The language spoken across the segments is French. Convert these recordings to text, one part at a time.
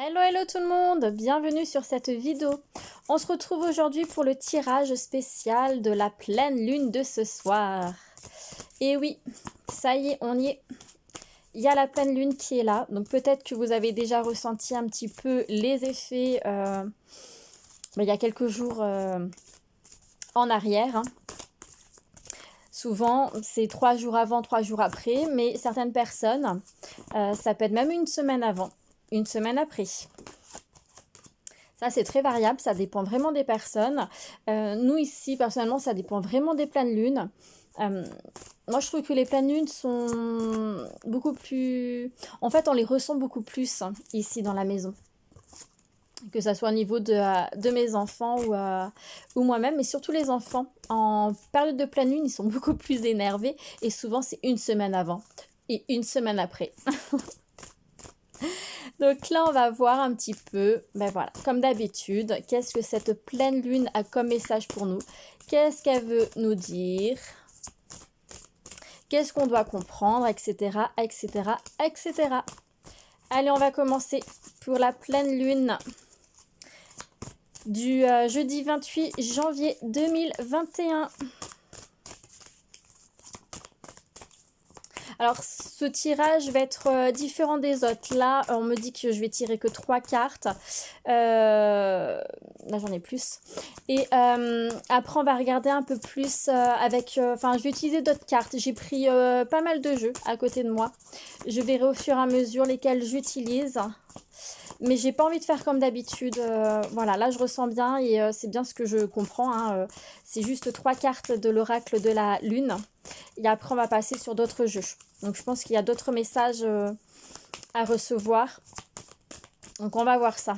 Hello, hello tout le monde, bienvenue sur cette vidéo. On se retrouve aujourd'hui pour le tirage spécial de la pleine lune de ce soir. Et oui, ça y est, on y est. Il y a la pleine lune qui est là, donc peut-être que vous avez déjà ressenti un petit peu les effets il y a quelques jours en arrière. Hein. Souvent, c'est 3 jours avant, 3 jours après, mais certaines personnes, ça peut être même une semaine avant, une semaine après. Ça, c'est très variable, ça dépend vraiment des personnes. Nous, ici, personnellement, ça dépend vraiment des pleines lunes. Moi, je trouve que les pleines lunes sont beaucoup plus... En fait, on les ressent beaucoup plus ici dans la maison. Que ça soit au niveau de mes enfants ou moi-même, mais surtout les enfants. En période de pleine lune, ils sont beaucoup plus énervés et souvent, c'est une semaine avant et une semaine après. Donc là, on va voir un petit peu, ben voilà, comme d'habitude, qu'est-ce que cette pleine lune a comme message pour nous? Qu'est-ce qu'elle veut nous dire? Qu'est-ce qu'on doit comprendre, etc., etc., etc. Allez, on va commencer pour la pleine lune du jeudi 28 janvier 2021. Alors, ce tirage va être différent des autres. Là, on me dit que je vais tirer que 3 cartes. Là, j'en ai plus. Et après, on va regarder un peu plus avec... Enfin, je vais utiliser d'autres cartes. J'ai pris pas mal de jeux à côté de moi. Je verrai au fur et à mesure lesquels j'utilise. Mais j'ai pas envie de faire comme d'habitude. Voilà, là je ressens bien et c'est bien ce que je comprends. Hein, c'est juste 3 cartes de l'oracle de la lune. Et après on va passer sur d'autres jeux. Donc je pense qu'il y a d'autres messages à recevoir. Donc on va voir ça.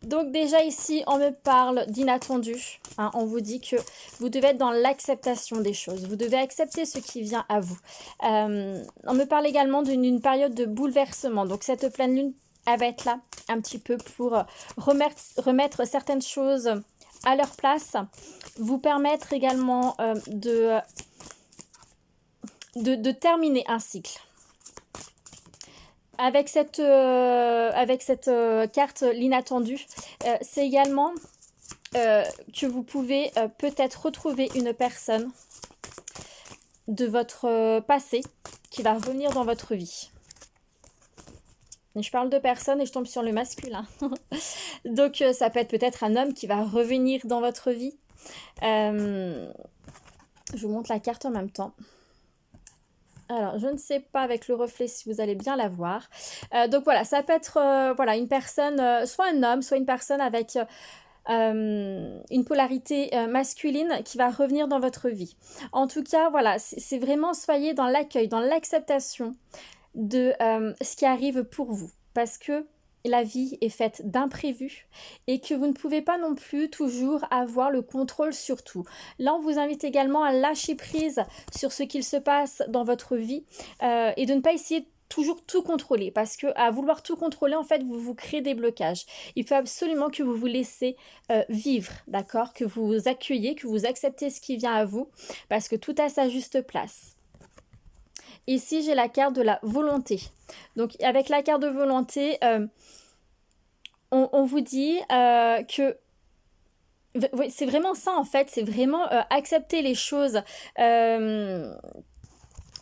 Donc déjà ici, on me parle d'inattendu. Hein, on vous dit que vous devez être dans l'acceptation des choses. Vous devez accepter ce qui vient à vous. On me parle également d'une période de bouleversement. Donc cette pleine lune, elle va être là un petit peu pour remettre certaines choses à leur place. Vous permettre également de terminer un cycle. Avec cette carte, l'inattendu, c'est également que vous pouvez peut-être retrouver une personne de votre passé qui va revenir dans votre vie. Et je parle de personne et je tombe sur le masculin. Donc ça peut être peut-être un homme qui va revenir dans votre vie. Je vous montre la carte en même temps. Alors, je ne sais pas avec le reflet si vous allez bien la voir. Donc voilà, ça peut être voilà, une personne, soit un homme, soit une personne avec une polarité masculine qui va revenir dans votre vie. En tout cas, voilà, c'est vraiment soyez dans l'accueil, dans l'acceptation de ce qui arrive pour vous. Parce que la vie est faite d'imprévus et que vous ne pouvez pas non plus toujours avoir le contrôle sur tout. Là, on vous invite également à lâcher prise sur ce qu'il se passe dans votre vie et de ne pas essayer toujours tout contrôler parce que à vouloir tout contrôler, en fait, vous créez des blocages. Il faut absolument que vous vous laissez vivre, d'accord? Que vous accueillez, que vous acceptez ce qui vient à vous parce que tout a sa juste place. Ici, j'ai la carte de la volonté. Donc, avec la carte de volonté, on vous dit que c'est vraiment ça en fait, c'est vraiment accepter les choses. J'ai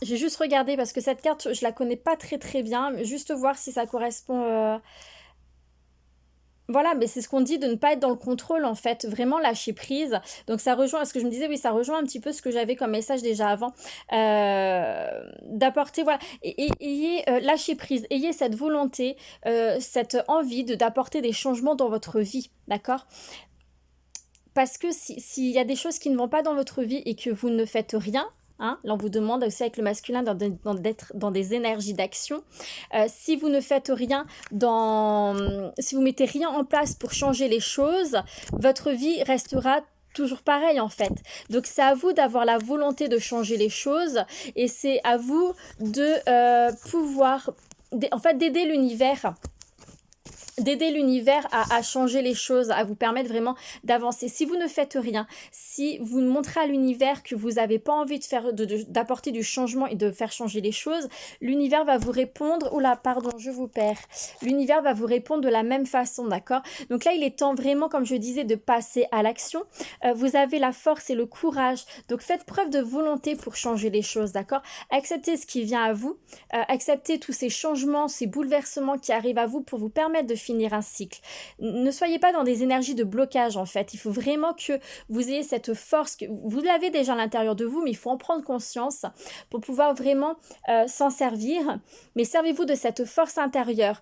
juste regardé parce que cette carte, je la connais pas très très bien, mais juste voir si ça correspond... Voilà, mais c'est ce qu'on dit de ne pas être dans le contrôle en fait, vraiment lâcher prise. Donc ça rejoint ce que je me disais, oui, ça rejoint un petit peu ce que j'avais comme message déjà avant. D'apporter, voilà, et ayez lâcher prise, ayez cette volonté, cette envie d'apporter des changements dans votre vie, d'accord? Parce que s'il y a des choses qui ne vont pas dans votre vie et que vous ne faites rien, hein, là on vous demande aussi avec le masculin d'être dans des énergies d'action. Si vous ne faites rien, si vous mettez rien en place pour changer les choses, votre vie restera toujours pareil en fait. Donc c'est à vous d'avoir la volonté de changer les choses et c'est à vous de pouvoir, en fait, d'aider l'univers d'aider l'univers à changer les choses, à vous permettre vraiment d'avancer. Si vous ne faites rien, si vous montrez à l'univers que vous n'avez pas envie de faire, d'apporter du changement et de faire changer les choses, l'univers va vous répondre, oula, pardon, je vous perds. L'univers va vous répondre de la même façon, d'accord? Donc là, il est temps vraiment, comme je disais, de passer à l'action. Vous avez la force et le courage, donc faites preuve de volonté pour changer les choses, d'accord? Acceptez ce qui vient à vous, acceptez tous ces changements, ces bouleversements qui arrivent à vous pour vous permettre de finir un cycle. Ne soyez pas dans des énergies de blocage en fait. Il faut vraiment que vous ayez cette force, que vous l'avez déjà à l'intérieur de vous, mais il faut en prendre conscience pour pouvoir vraiment s'en servir. Mais servez-vous de cette force intérieure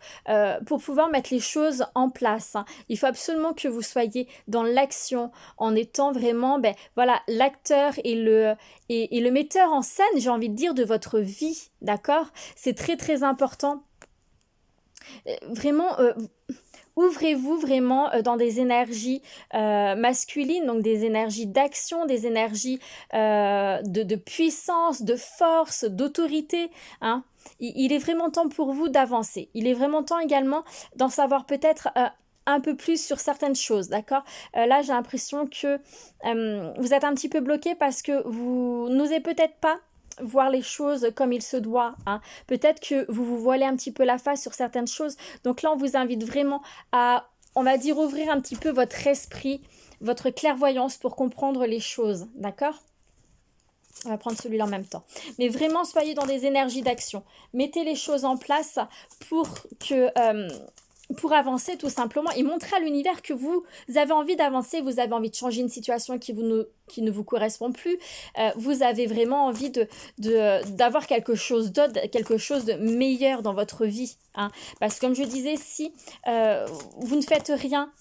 pour pouvoir mettre les choses en place. Il faut absolument que vous soyez dans l'action en étant vraiment voilà, l'acteur et le metteur en scène, j'ai envie de dire, de votre vie. D'accord? C'est très très important. Vraiment, ouvrez-vous vraiment dans des énergies masculines, donc des énergies d'action, des énergies de puissance, de force, d'autorité. Hein. Il est vraiment temps pour vous d'avancer. Il est vraiment temps également d'en savoir peut-être un peu plus sur certaines choses, d'accord? Là, j'ai l'impression que vous êtes un petit peu bloqué parce que vous n'osez peut-être pas voir les choses comme il se doit. Hein. Peut-être que vous vous voilez un petit peu la face sur certaines choses. Donc là, on vous invite vraiment à, on va dire, ouvrir un petit peu votre esprit, votre clairvoyance pour comprendre les choses. D'accord? On va prendre celui-là en même temps. Mais vraiment, soyez dans des énergies d'action. Mettez les choses en place pour que... pour avancer tout simplement et montrer à l'univers que vous avez envie d'avancer, vous avez envie de changer une situation qui ne vous correspond plus, vous avez vraiment envie d'avoir quelque chose d'autre, quelque chose de meilleur dans votre vie. Hein. Parce que comme je disais, si vous ne faites rien,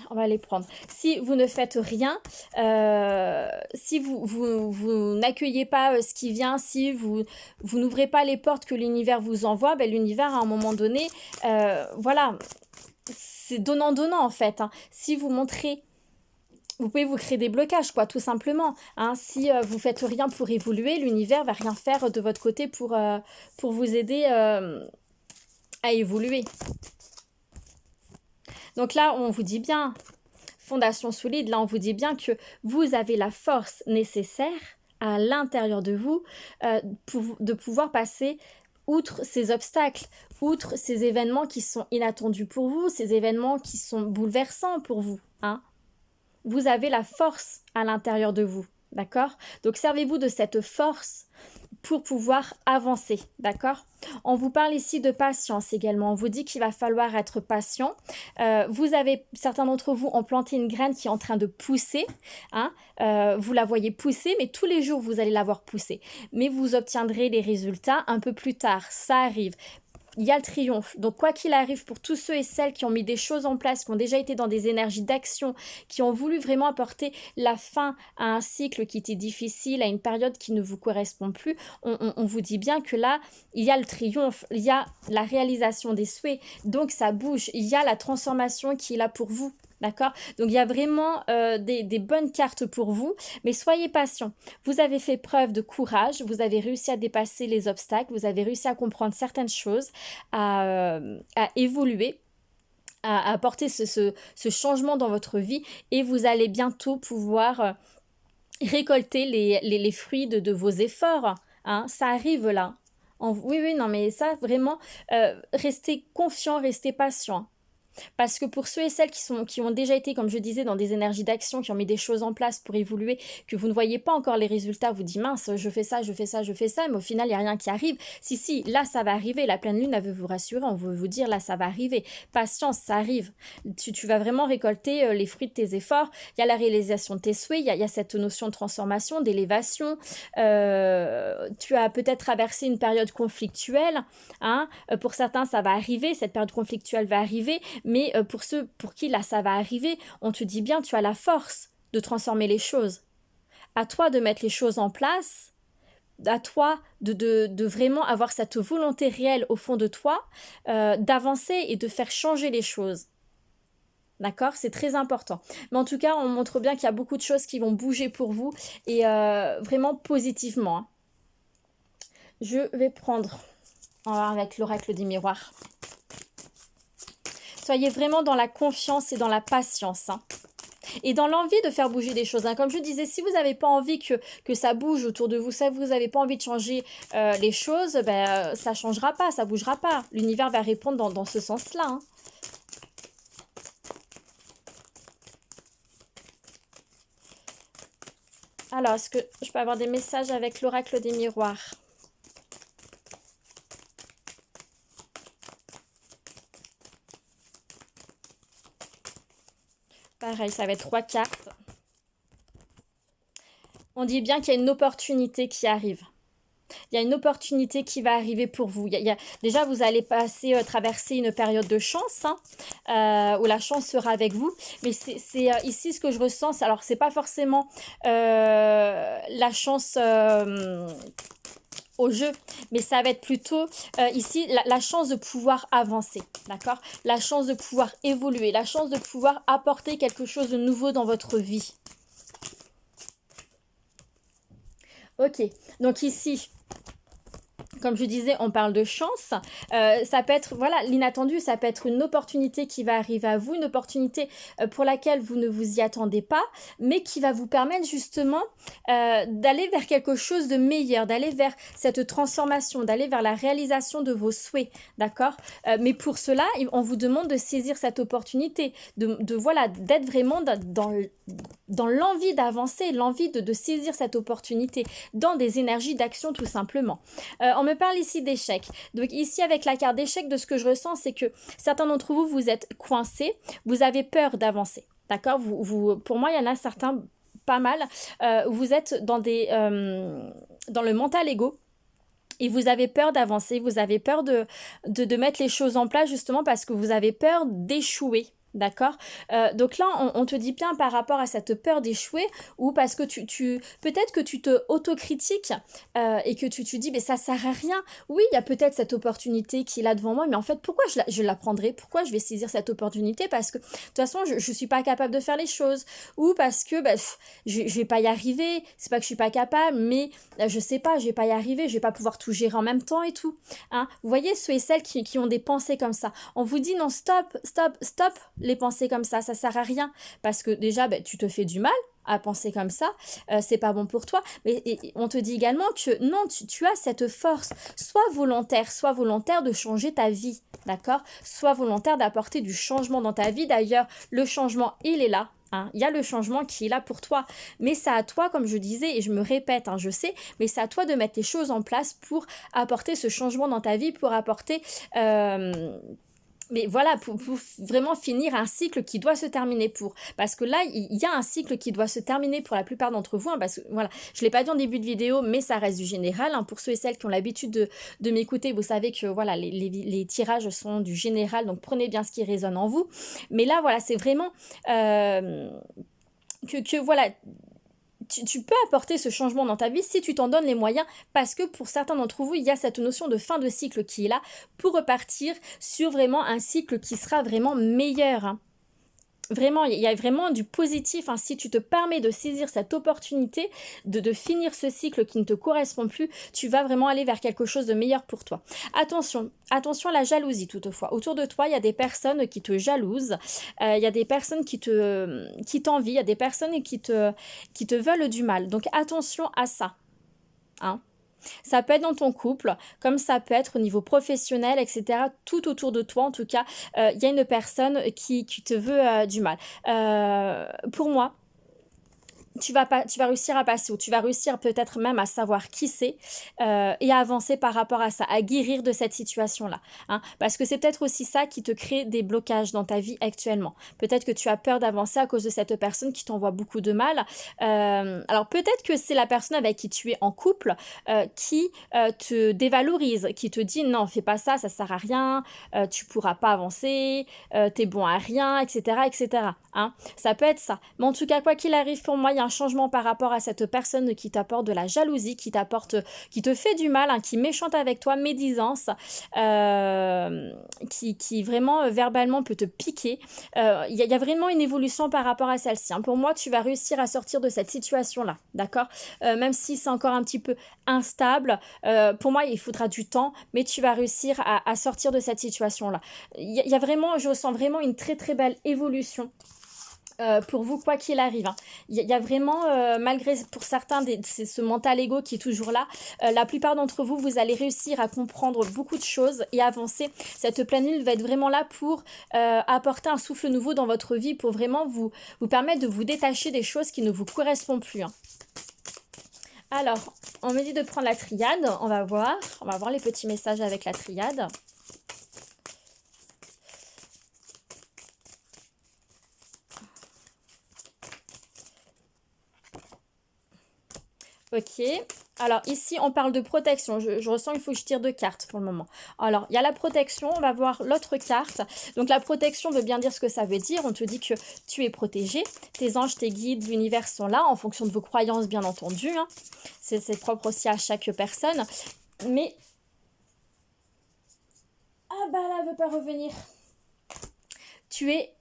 on va les prendre. Si vous ne faites rien, si vous n'accueillez pas ce qui vient, si vous n'ouvrez pas les portes que l'univers vous envoie, l'univers à un moment donné, voilà, c'est donnant-donnant en fait. Hein. Si vous montrez, vous pouvez vous créer des blocages, quoi, tout simplement. Hein. Si vous faites rien pour évoluer, l'univers va rien faire de votre côté pour vous aider à évoluer. Donc là, on vous dit bien, fondation solide, là on vous dit bien que vous avez la force nécessaire à l'intérieur de vous de pouvoir passer outre ces obstacles, outre ces événements qui sont inattendus pour vous, ces événements qui sont bouleversants pour vous. Hein. Vous avez la force à l'intérieur de vous, d'accord? Donc servez-vous de cette force pour pouvoir avancer, d'accord? On vous parle ici de patience également. On vous dit qu'il va falloir être patient. Vous avez, certains d'entre vous ont planté une graine qui est en train de pousser. Hein? Vous la voyez pousser, mais tous les jours, vous allez la voir pousser. Mais vous obtiendrez les résultats un peu plus tard. Ça arrive. Il y a le triomphe. Donc, quoi qu'il arrive, pour tous ceux et celles qui ont mis des choses en place, qui ont déjà été dans des énergies d'action, qui ont voulu vraiment apporter la fin à un cycle qui était difficile, à une période qui ne vous correspond plus, on vous dit bien que là, il y a le triomphe, il y a la réalisation des souhaits. Donc, ça bouge. Il y a la transformation qui est là pour vous. D'accord? Donc, il y a vraiment des bonnes cartes pour vous, mais soyez patient. Vous avez fait preuve de courage, vous avez réussi à dépasser les obstacles, vous avez réussi à comprendre certaines choses, à évoluer, à apporter ce changement dans votre vie et vous allez bientôt pouvoir récolter les fruits de vos efforts. Hein? Ça arrive là. Oui, non, mais ça, vraiment, restez confiant, restez patient. Parce que pour ceux et celles qui ont déjà été, comme je disais, dans des énergies d'action, qui ont mis des choses en place pour évoluer, que vous ne voyez pas encore les résultats, vous dites mince, je fais ça, mais au final, il n'y a rien qui arrive. Si, là, ça va arriver. La pleine lune, elle veut vous rassurer, on veut vous dire, là, ça va arriver. Patience, ça arrive. Tu vas vraiment récolter les fruits de tes efforts. Il y a la réalisation de tes souhaits, il y a cette notion de transformation, d'élévation. Tu as peut-être traversé une période conflictuelle. Hein. Pour certains, ça va arriver. Cette période conflictuelle va arriver. Mais pour ceux pour qui là ça va arriver, on te dit bien, tu as la force de transformer les choses. À toi de mettre les choses en place, à toi de vraiment avoir cette volonté réelle au fond de toi, d'avancer et de faire changer les choses. D'accord? C'est très important. Mais en tout cas, on montre bien qu'il y a beaucoup de choses qui vont bouger pour vous et vraiment positivement. Hein. Je vais prendre avec l'oracle des miroirs. Soyez vraiment dans la confiance et dans la patience, hein. Et dans l'envie de faire bouger des choses, hein. Comme je disais, si vous n'avez pas envie que ça bouge autour de vous, si vous n'avez pas envie de changer les choses, ben, ça ne changera pas, ça ne bougera pas. L'univers va répondre dans ce sens-là, hein. Alors, est-ce que je peux avoir des messages avec l'oracle des miroirs? Pareil, ça va être 3 cartes. On dit bien qu'il y a une opportunité qui arrive. Il y a une opportunité qui va arriver pour vous. Déjà, vous allez traverser une période de chance, hein, où la chance sera avec vous. Mais c'est ici ce que je ressens. Alors, c'est pas forcément la chance au jeu, mais ça va être plutôt ici la chance de pouvoir avancer, d'accord? La chance de pouvoir évoluer, la chance de pouvoir apporter quelque chose de nouveau dans votre vie. Ok, donc ici, comme je disais, on parle de chance. Ça peut être, voilà, l'inattendu, ça peut être une opportunité qui va arriver à vous, une opportunité pour laquelle vous ne vous y attendez pas, mais qui va vous permettre justement d'aller vers quelque chose de meilleur, d'aller vers cette transformation, d'aller vers la réalisation de vos souhaits, d'accord? Mais pour cela, on vous demande de saisir cette opportunité, voilà, d'être vraiment dans l'envie d'avancer, l'envie de saisir cette opportunité, dans des énergies d'action tout simplement. On me parle ici d'échecs. Donc ici avec la carte d'échec, de ce que je ressens, c'est que certains d'entre vous, vous êtes coincés, vous avez peur d'avancer. D'accord? Pour moi, il y en a certains, pas mal, vous êtes dans le mental égo. Et vous avez peur d'avancer, vous avez peur de mettre les choses en place justement parce que vous avez peur d'échouer. D'accord? Donc là, on te dit bien par rapport à cette peur d'échouer ou parce que peut-être que tu te autocritiques et que tu dis, mais ça sert à rien. Oui, il y a peut-être cette opportunité qui est là devant moi, mais en fait, pourquoi je la prendrai? Pourquoi je vais saisir cette opportunité? Parce que de toute façon, je ne suis pas capable de faire les choses. Ou parce que je ne vais pas y arriver. C'est pas que je ne suis pas capable, mais je sais pas, je ne vais pas y arriver, je ne vais pas pouvoir tout gérer en même temps et tout. Hein? Vous voyez, ceux et celles qui ont des pensées comme ça. On vous dit non, stop, stop, stop. Les pensées comme ça sert à rien parce que déjà tu te fais du mal à penser comme ça, c'est pas bon pour toi, mais on te dit également que non, tu as cette force, sois volontaire de changer ta vie, d'accord? Sois volontaire d'apporter du changement dans ta vie. D'ailleurs, le changement, il est là. Hein, il y a le changement qui est là pour toi, mais c'est à toi, comme je disais, et je me répète, hein, je sais, mais c'est à toi de mettre les choses en place pour apporter ce changement dans ta vie, pour apporter... mais voilà, pour vraiment finir un cycle qui doit se terminer parce que là, il y a un cycle qui doit se terminer pour la plupart d'entre vous, hein, parce que voilà, je ne l'ai pas dit en début de vidéo, mais ça reste du général, hein, pour ceux et celles qui ont l'habitude de m'écouter, vous savez que voilà, les tirages sont du général, donc prenez bien ce qui résonne en vous, mais là, voilà, c'est vraiment que voilà... Tu peux apporter ce changement dans ta vie si tu t'en donnes les moyens, parce que pour certains d'entre vous, il y a cette notion de fin de cycle qui est là pour repartir sur vraiment un cycle qui sera vraiment meilleur. Hein. Vraiment, il y a vraiment du positif, hein. Si tu te permets de saisir cette opportunité, de finir ce cycle qui ne te correspond plus, tu vas vraiment aller vers quelque chose de meilleur pour toi. Attention à la jalousie toutefois. Autour de toi, il y a des personnes qui te jalousent, il y a des personnes qui t'envient, il y a des personnes qui te veulent du mal. Donc attention à ça. Hein. Ça peut être dans ton couple, comme ça peut être au niveau professionnel, etc. Tout autour de toi, en tout cas, il y a une personne qui te veut du mal. Pour moi, tu vas réussir à passer, ou tu vas réussir peut-être même à savoir qui c'est et à avancer par rapport à ça, à guérir de cette situation-là. Hein, parce que c'est peut-être aussi ça qui te crée des blocages dans ta vie actuellement. Peut-être que tu as peur d'avancer à cause de cette personne qui t'envoie beaucoup de mal. Alors peut-être que c'est la personne avec qui tu es en couple qui te dévalorise, qui te dit non, fais pas ça, ça sert à rien, tu pourras pas avancer, t'es bon à rien, etc. etc. Hein, ça peut être ça. Mais en tout cas, quoi qu'il arrive, pour moi, il y a un changement par rapport à cette personne qui t'apporte de la jalousie, qui te fait du mal, hein, qui est méchante avec toi, médisance, qui vraiment verbalement peut te piquer. Y a vraiment une évolution par rapport à celle-ci, hein. Pour moi, tu vas réussir à sortir de cette situation-là, d'accord? Même si c'est encore un petit peu instable, pour moi, il faudra du temps, mais tu vas réussir à sortir de cette situation-là. Il y a vraiment, je ressens vraiment une très très belle évolution. Pour vous, quoi qu'il arrive, hein. Il y a vraiment, malgré pour certains, c'est ce mental ego qui est toujours là, la plupart d'entre vous, vous allez réussir à comprendre beaucoup de choses et avancer. Cette pleine lune va être vraiment là pour apporter un souffle nouveau dans votre vie, pour vraiment vous permettre de vous détacher des choses qui ne vous correspondent plus, hein. Alors, on me dit de prendre la triade, on va voir les petits messages avec la triade. Ok, alors ici on parle de protection, je ressens qu'il faut que je tire 2 cartes pour le moment. Alors il y a la protection, on va voir l'autre carte. Donc la protection veut bien dire ce que ça veut dire, on te dit que tu es protégé, tes anges, tes guides, l'univers sont là en fonction de vos croyances bien entendu, hein. C'est propre aussi à chaque personne, mais... Ah bah là, elle veut pas revenir. Tu es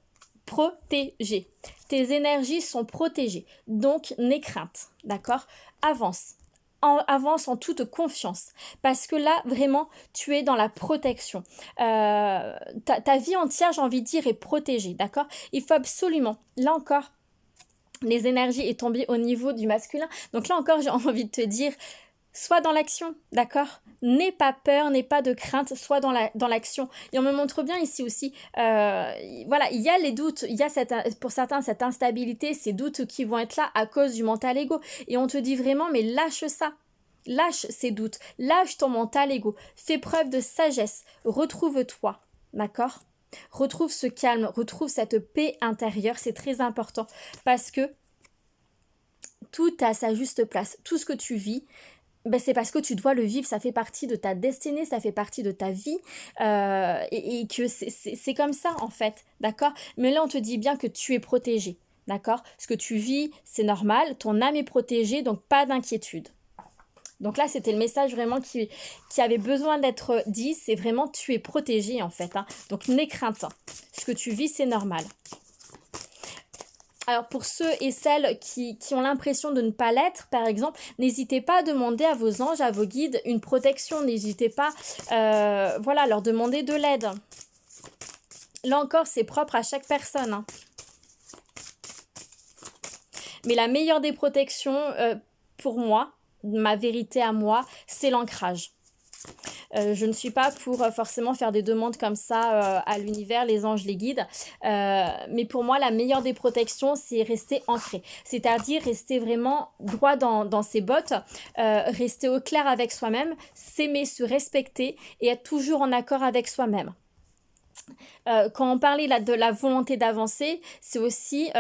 protégé. Tes énergies sont protégées. Donc, n'aie crainte. D'accord? Avance. Avance en toute confiance. Parce que là, vraiment, tu es dans la protection. Ta vie entière, j'ai envie de dire, est protégée. D'accord? Il faut absolument, là encore, les énergies est tombée au niveau du masculin. Donc là encore, j'ai envie de te dire... Sois dans l'action, d'accord? N'aie pas peur, n'aie pas de crainte, sois dans l'action. Et on me montre bien ici aussi, voilà, il y a les doutes, il y a pour certains cette instabilité, ces doutes qui vont être là à cause du mental ego. Et on te dit vraiment, mais lâche ça. Lâche ces doutes, lâche ton mental ego, fais preuve de sagesse, retrouve-toi, d'accord? Retrouve ce calme, retrouve cette paix intérieure, c'est très important parce que tout a sa juste place. Tout ce que tu vis, ben c'est parce que tu dois le vivre, ça fait partie de ta destinée, ça fait partie de ta vie, et que c'est comme ça en fait, d'accord? Mais là on te dit bien que tu es protégé, d'accord? Ce que tu vis, c'est normal, ton âme est protégée, donc pas d'inquiétude. Donc là, c'était le message vraiment qui avait besoin d'être dit, c'est vraiment tu es protégé en fait, hein. Donc n'aie crainte, ce que tu vis, c'est normal. Alors pour ceux et celles qui ont l'impression de ne pas l'être, par exemple, n'hésitez pas à demander à vos anges, à vos guides une protection. N'hésitez pas, voilà, leur demander de l'aide. Là encore, c'est propre à chaque personne, hein. Mais la meilleure des protections, pour moi, ma vérité à moi, c'est l'ancrage. Je ne suis pas pour forcément faire des demandes comme ça à l'univers, les anges, les guides. Mais pour moi, la meilleure des protections, c'est rester ancré. C'est-à-dire rester vraiment droit dans ses bottes, rester au clair avec soi-même, s'aimer, se respecter et être toujours en accord avec soi-même. Quand on parlait là de la volonté d'avancer, c'est aussi,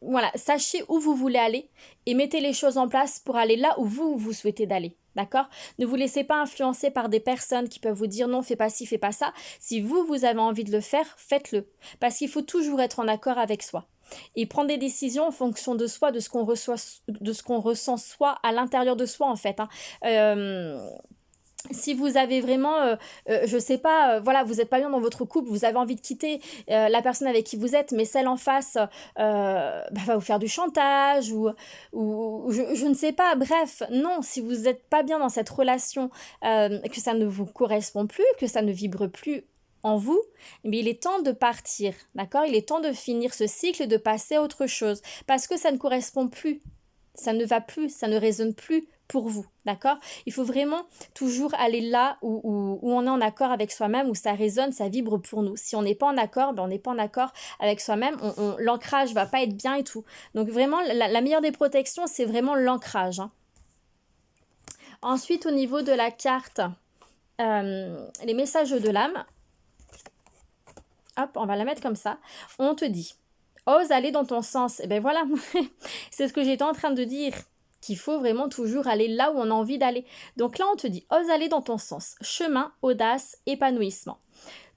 voilà, sachez où vous voulez aller et mettez les choses en place pour aller là où vous souhaitez d'aller. D'accord? Ne vous laissez pas influencer par des personnes qui peuvent vous dire non, fais pas ci, fais pas ça. Si vous avez envie de le faire, faites-le. Parce qu'il faut toujours être en accord avec soi. Et prendre des décisions en fonction de soi, de ce qu'on ressent soi, à l'intérieur de soi en fait, hein. Si vous avez vraiment, je sais pas, voilà, vous n'êtes pas bien dans votre couple, vous avez envie de quitter la personne avec qui vous êtes, mais celle en face va vous faire du chantage ou je ne sais pas, bref, non, si vous n'êtes pas bien dans cette relation, que ça ne vous correspond plus, que ça ne vibre plus en vous, mais il est temps de partir, d'accord? Il est temps de finir ce cycle et de passer à autre chose, parce que ça ne correspond plus, ça ne va plus, ça ne résonne plus pour vous, d'accord? Il faut vraiment toujours aller là où on est en accord avec soi-même, où ça résonne, ça vibre pour nous. Si on n'est pas en accord, ben on n'est pas en accord avec soi-même, l'ancrage va pas être bien et tout. Donc vraiment, la meilleure des protections, c'est vraiment l'ancrage, hein. Ensuite, au niveau de la carte, les messages de l'âme, hop, on va la mettre comme ça, on te dit, ose aller dans ton sens. Et ben voilà, c'est ce que j'étais en train de dire, qu'il faut vraiment toujours aller là où on a envie d'aller. Donc là, on te dit, ose aller dans ton sens. Chemin, audace, épanouissement.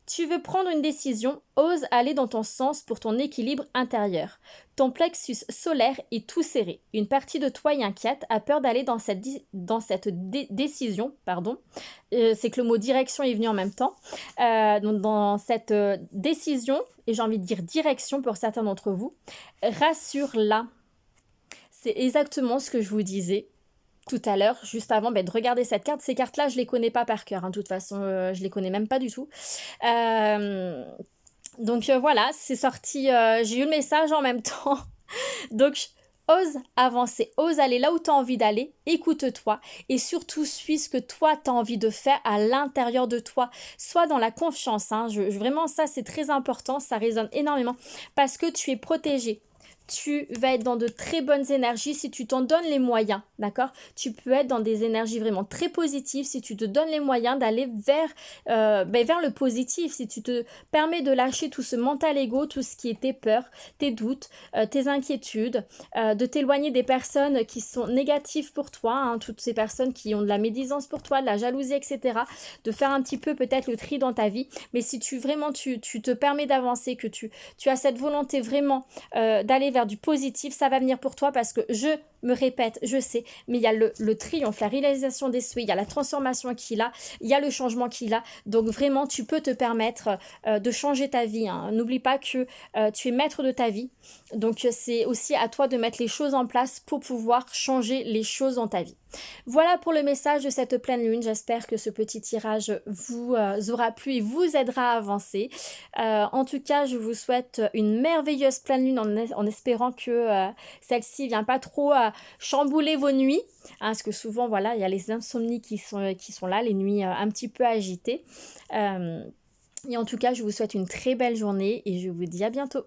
Tu veux prendre une décision, ose aller dans ton sens pour ton équilibre intérieur. Ton plexus solaire est tout serré. Une partie de toi est inquiète, a peur d'aller dans cette décision. C'est que le mot direction est venu en même temps. Donc dans cette décision, et j'ai envie de dire direction pour certains d'entre vous, rassure-la. C'est exactement ce que je vous disais tout à l'heure, juste avant de regarder cette carte. Ces cartes-là, je ne les connais pas par cœur. De toute façon, je ne les connais même pas du tout. Donc voilà, c'est sorti. J'ai eu le message en même temps. Donc, ose avancer, ose aller là où tu as envie d'aller, écoute-toi et surtout suis ce que toi tu as envie de faire à l'intérieur de toi. Sois dans la confiance. Vraiment, ça, c'est très important. Ça résonne énormément parce que tu es protégé. Tu vas être dans de très bonnes énergies si tu t'en donnes les moyens, d'accord? Tu peux être dans des énergies vraiment très positives si tu te donnes les moyens d'aller vers le positif, si tu te permets de lâcher tout ce mental ego, tout ce qui est tes peurs, tes doutes, tes inquiétudes, de t'éloigner des personnes qui sont négatives pour toi, toutes ces personnes qui ont de la médisance pour toi, de la jalousie, etc. De faire un petit peu peut-être le tri dans ta vie, mais si tu te permets d'avancer, que tu as cette volonté vraiment d'aller vers du positif, ça va venir pour toi parce que je me répète, je sais, mais il y a le triomphe, la réalisation des souhaits, il y a la transformation qu'il a, il y a le changement qu'il a. Donc vraiment, tu peux te permettre de changer ta vie. N'oublie pas que tu es maître de ta vie. Donc c'est aussi à toi de mettre les choses en place pour pouvoir changer les choses dans ta vie. Voilà pour le message de cette pleine lune. J'espère que ce petit tirage vous aura plu et vous aidera à avancer. En tout cas, je vous souhaite une merveilleuse pleine lune en espérant que celle-ci ne vient pas trop chambouler vos nuits. Parce que souvent, voilà, il y a les insomnies qui sont là, les nuits un petit peu agitées. Et en tout cas, je vous souhaite une très belle journée et je vous dis à bientôt.